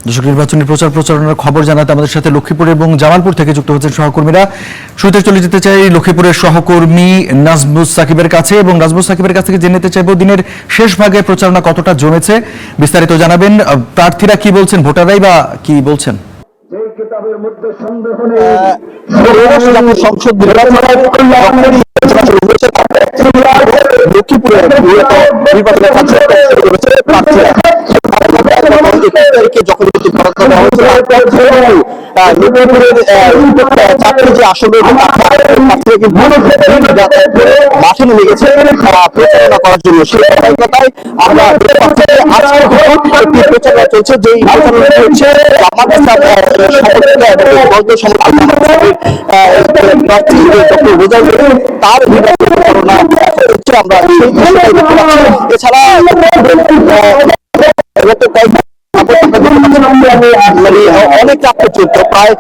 দর্শক, নির্বাচনী প্রচারণার খবর জানাতে আমাদের সাথে লক্ষ্মীপুর এবং জামালপুর থেকে যুক্ত হচ্ছেন সহকর্মীরা। শুরুতে চলে যেতে চাই লক্ষ্মীপুরের সহকর্মী নাজমুস সাকিবের কাছে, এবং নাজমুস সাকিবের কাছ থেকে জেনে নিতে চাইব দিনের শেষ ভাগে প্রচারণা কতটা জমেছে, বিস্তারিত জানাবেন। প্রার্থীরা কি বলছেন, ভোটাররাই বা কি বলছেন? সংসদ লক্ষ্মীপুরের যখন চাকরি যে আসলে মাঠে নেমে গেছে প্রচারণা করার জন্য, সেই কথায় আমরা প্রচারণা চলছে। যে প্রচারণা হচ্ছে তার আমরা এছাড়া অনেক চাপ চলত, প্রায়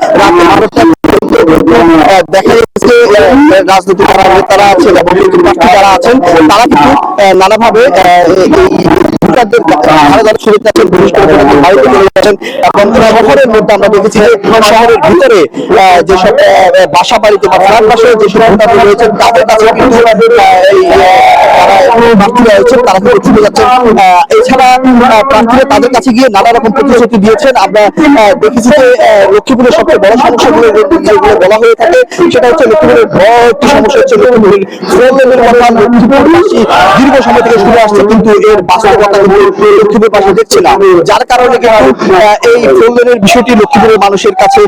দেখা যাচ্ছে রাজনৈতিক যারা আছেন এবং যারা আছেন তারা কিন্তু নানাভাবে শহরের মধ্যে আমরা দেখেছি যে শহরের ভিতরে যেসব বাসা বাড়িতে বা ফ্ল্যাট বাসায় যেসব ভোটার রয়েছেন তাদের কাছে কিন্তু প্রার্থীরা রয়েছেন তারা কিন্তু ছুটে যাচ্ছেন। এছাড়া প্রার্থীরা তাদের কাছে গিয়ে নানা রকম প্রতিশ্রুতি দিয়েছেন। আমরা দেখেছি যে লক্ষ্মীপুরের সবচেয়ে বড় সমস্যাগুলো যেগুলো বলা হয়ে থাকে সেটা হচ্ছে লক্ষ্মীপুরের বড় একটি সমস্যা হচ্ছে লক্ষ্মীপুরের ফ্লোরলেনের কথা লক্ষ্মীপুরবাসী দীর্ঘ সময় থেকে শুনে আসছে, কিন্তু এর বাস্তবতা লক্ষ্মীপুর পাশে দেখছে না, যার কারণে এই ফ্লোরলেনের বিষয়টি লক্ষ্মীপুরের মানুষের কাছে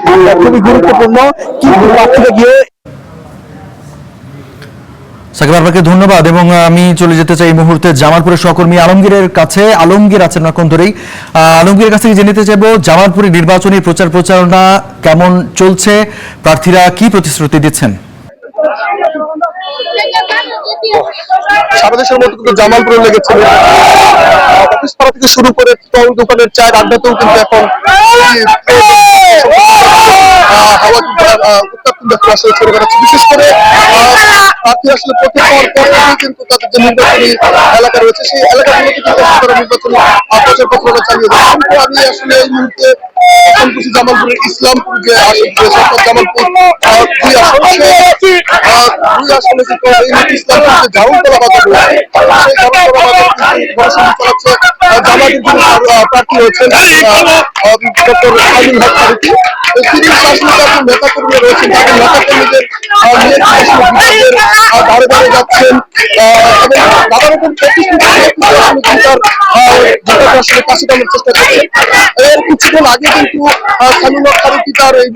খুবই গুরুত্বপূর্ণ। কিন্তু প্রার্থীরা গিয়ে সাকিব আপনাকে ধন্যবাদ, এবং আমি চলে যেতে চাই এই মুহূর্তে জামালপুরের সহকর্মী আলমগীরের কাছে। আলমগীর আছেন অনেকক্ষণ ধরেই, আলমগীরের কাছ থেকে জেনে নিতে চাইবো জামালপুরে নির্বাচনী প্রচারণা কেমন চলছে, প্রার্থীরা কি প্রতিশ্রুতি দিচ্ছেন? সারা দেশের মতো কিন্তু জামালপুরে লেগেছে, অফিস পাড়া থেকে শুরু করে স্টল দোকানের চায়ের আড্ডাতেও কিন্তু এখন হাওয়া উত্তাপ আসলে ছড়ে বেড়াচ্ছে। বিশেষ করে প্রার্থী আসলে প্রতি পাওয়ার পর থেকেই কিন্তু তাদের যে নির্বাচনী এলাকা রয়েছে সেই এলাকাগুলোতে কিন্তু তারা নির্বাচনী প্রচার প্রচারণা চালিয়ে যাচ্ছে। কিন্তু আমি আসলে এই মুহূর্তে জামালপুরের ইসলামপুর যে আসন রয়েছে, জামালপুর দুই আসন, দুই আসনে কিন্তু এই মুহূর্তে ইসলামপুর যে ঝাউলতলা বাজার রয়েছে সেই ঝাউলতলা বাজার গণসংযোগ চালাচ্ছে জামায়াতের যিনি প্রার্থী রয়েছেন ডক্টর শামীম হক ফারুকী। তিনি আসলে তাদের নেতা কর্মী রয়েছেন, তাদের নেতা কর্মীদের ধারে ধারে যাচ্ছেন এবং নানা রকম প্রতিশ্রুতি আসলে কাছে টানার চেষ্টা করছেন। এর কিছুক্ষণ আগে কিন্তু শামীম হক ফারুকী তার এই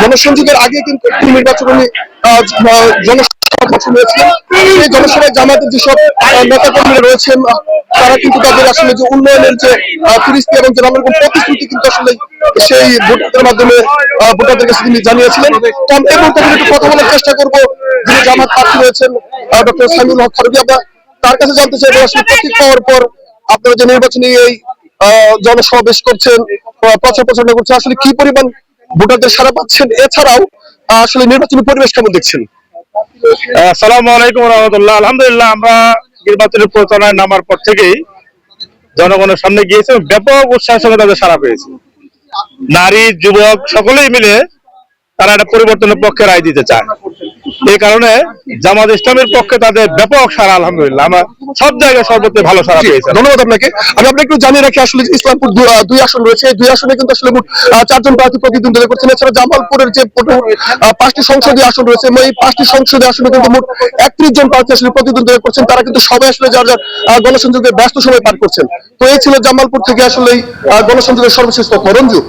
জনসংযোগের আগে কিন্তু নির্বাচনী জনসভা হয়েছিলেন। এই জনসভায় জামায়াতের যেসব নেতা কর্মীরা রয়েছেন তারা কিন্তু তাদের আসলে যে উন্নয়নের যে ফিরিস্তি এবং যে নানা রকম প্রতিশ্রুতি কিন্তু আসলে সেই ভোটারদের মাধ্যমে ভোটারদের কাছে তিনি জানিয়েছিলেন। তো আমি এই মুহূর্তে একটু কথা বলার চেষ্টা করবো যিনি জামায়াত প্রার্থী রয়েছেন ডক্টর শামীম হক ফারুকী। আমরা তার কাছে জানতে চাইবো আসলে প্রতীক পাওয়ার পর আপনারা যে নির্বাচনী এই জনসভা বেশ করছেন, প্রচারণা করছেন, আসলে কি পরিমাণ ভোটারদের সাড়া পাচ্ছেন, এছাড়াও আসলে নির্বাচনী পরিবেশ কেমন দেখছেন? আসসালামু আলাইকুম রহমতুল্লাহ। আলহামদুলিল্লাহ, আমরা নির্বাচনের প্রচারণায় নামার পর থেকেই জনগণের সামনে গিয়েছে, ব্যাপক উৎসাহের সঙ্গে তাদের সাড়া পেয়েছে। নারী যুবক সকলেই মিলে তারা একটা পরিবর্তনের পক্ষে রায় দিতে চায়। এই কারণে জামাত ইসলামের পক্ষে তাদের ব্যাপক সাড়া, আলহামদুলিল্লাহ আমরা সব জায়গায় সর্বত্র ভালো সাড়া পেয়েছি। ধন্যবাদ আপনাকে। আমি আপনাকে একটু জানিয়ে রাখি আসলে ইসলামপুর দুই আসন রয়েছে, এই দুই আসনে কিন্তু আসলে মোট 4 জন প্রার্থী প্রতিদ্বন্দ্বিতা করছেন। এছাড়া জামালপুরের যে 5টি সংসদীয় আসন রয়েছে, এই 5টি সংসদীয় আসনে কিন্তু মোট 31 জন প্রার্থী আসলে প্রতিদ্বন্দ্বিতা করছেন। তারা কিন্তু সবাই আসলে যার যার গণসংযোগের ব্যস্ত সময় পার করছেন। তো এই ছিল জামালপুর থেকে আসলে গণসংযোগের সর্বশেষ তথ্য। রঞ্জু।